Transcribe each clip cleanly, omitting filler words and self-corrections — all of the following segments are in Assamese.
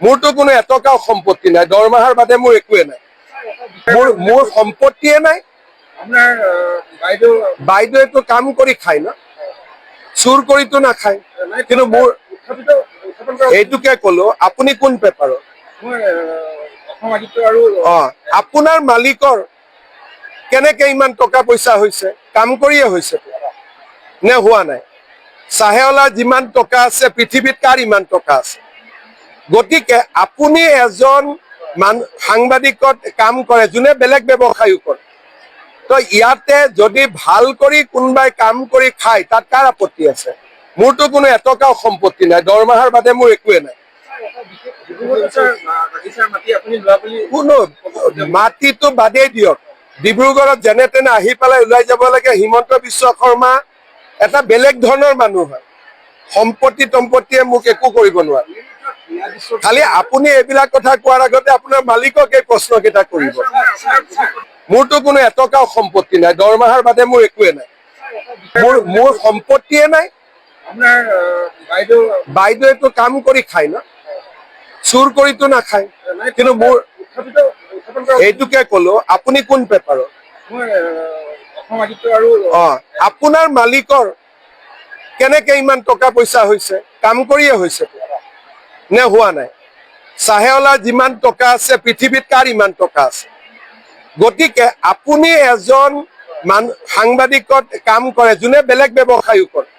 মোৰতো কোনো এটকাও সম্পত্তি নাই, দৰমহাৰ বাদে মোৰ একোৱে নাই। মোৰ সম্পত্তিয়ে নাই। আপোনাৰ বাইদেউটো কাম কৰি খায় ন, চুৰ কৰিতো নাখায়। কিন্তু মোৰ এইটোকে কলো, আপুনি কোন পেপাৰত? আপোনাৰ মালিকৰ কেনেকে ইমান টকা পইচা হৈছে? কাম কৰিয়ে হৈছে নে হোৱা নাই? চাহেৱালাৰ যিমান টকা আছে পৃথিৱীত কাৰ ইমান টকা আছে? গতিকে আপুনি এজন সাংবাদিকত কাম কৰে যোনে বেলেগ ব্যৱসায়ো কৰে, তো ইয়াতে যদি ভাল কৰি কোনোবাই কাম কৰি খায় তাত কাৰ আপত্তি আছে? মোৰতো কোনো এটকাও সম্পত্তি নাই, দৰমহাৰ বাদে মোৰ একোৱে নাই। কোনো মাটিটো বাদেই দিয়ক, ডিব্ৰুগড়ত যেনে তেনে আহি পেলাই ওলাই যাব লাগে। হিমন্ত বিশ্ব শৰ্মা এটা বেলেগ ধৰণৰ মানুহ হয়, সম্পত্তিয়ে মোক একো কৰিব নোৱাৰে। খালি আপুনি এইবিলাক কথা কোৱাৰ আগতে আপোনাৰ মালিকক এই প্ৰশ্ন কেইটা কৰিব। মোৰতো কোনো এটকাও সম্পত্তি নাই, দৰমহাৰ বাদে মোৰ একোৱে নাই। মোৰ সম্পত্তিয়ে নাই। বাইদেউটো কাম কৰি খায় ন, চুৰ কৰিতো নাখায়। কিন্তু মোৰ এইটোকে কলো, আপুনি কোন পেপাৰত? আপোনাৰ মালিকৰ কেনেকে ইমান টকা পইচা হৈছে? কাম কৰিয়ে হৈছে নে হোৱা নাই? চাহেৱালাৰ যিমান টকা আছে পৃথিৱীত কাৰ ইমান টকা আছে? গতিকে আপুনি এজন সাংবাদিকত কাম কৰে যোনে বেলেগ ব্যৱসায়ো কৰে,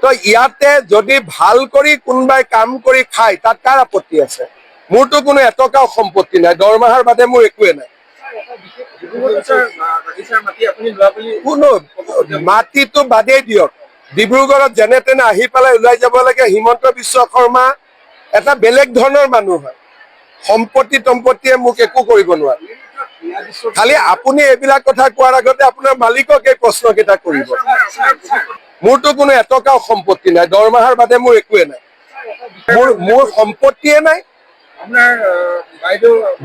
তো ইয়াতে যদি ভাল কৰি কোনোবাই কাম কৰি খায় তাত কাৰ আপত্তি আছে? মোৰতো কোনো এটকাও সম্পত্তি নাই, দৰমহাৰ বাদে মোৰ একোৱে নাই। কোনো মাটিটো বাদেই দিয়ক, ডিব্ৰুগড়ত যেনে তেনে আহি পেলাই ওলাই যাব লাগে। হিমন্ত বিশ্ব শৰ্মা এটা বেলেগ ধৰণৰ মানুহ হয়, সম্পত্তিয়ে মোক একো কৰিব নোৱাৰে। খালি আপুনি এইবিলাক কথা কোৱাৰ আগতে আপোনাৰ মালিকক এই প্ৰশ্ন কেইটা কৰিব। মোৰতো কোনো এটকাও সম্পত্তি নাই, দৰমহাৰ বাদে মোৰ একোৱে নাই। মোৰ সম্পত্তিয়ে নাই।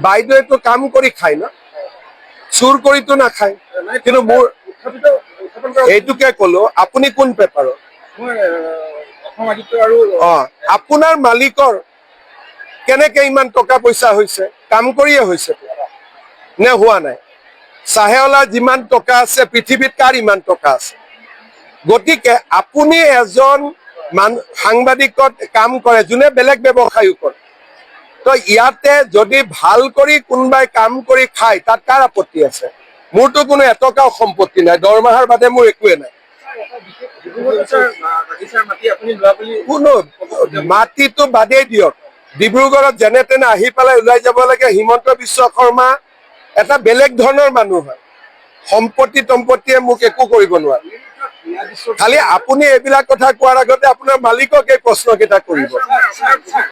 বাইদেউটো কাম কৰি খায় ন, চুৰ কৰিতো নাখায়। কিন্তু মোৰ এইটোকে কলো, আপুনি কোন পেপাৰত? আপোনাৰ মালিকৰ কেনেকে ইমান টকা পইচা হৈছে? কাম কৰিয়ে হৈছে নে হোৱা নাই? চাহেৱালাৰ যিমান টকা আছে পৃথিৱীত কাৰ ইমান টকা আছে? গতিকে আপুনি এজন সাংবাদিকত কাম কৰে যোনে বেলেগ ব্যৱসায়ো কৰে, তো ইয়াতে যদি ভাল কৰি কোনোবাই কাম কৰি খায় তাত কাৰ আপত্তি আছে? মোৰতো কোনো এটকাও সম্পত্তি নাই, দৰমহাৰ বাদে মোৰ একোৱে নাই। কোনো মাটিটো বাদেই দিয়ক, ডিব্ৰুগড়ত যেনে তেনে আহি পেলাই ওলাই যাব লাগে। হিমন্ত বিশ্ব শৰ্মা এটা বেলেগ ধৰণৰ মানুহ হয়, সম্পত্তিয়ে মোক একো কৰিব নোৱাৰে। খালি আপুনি এইবিলাক কথা কোৱাৰ আগতে আপোনাৰ মালিকক এই প্ৰশ্ন কেইটা কৰিব।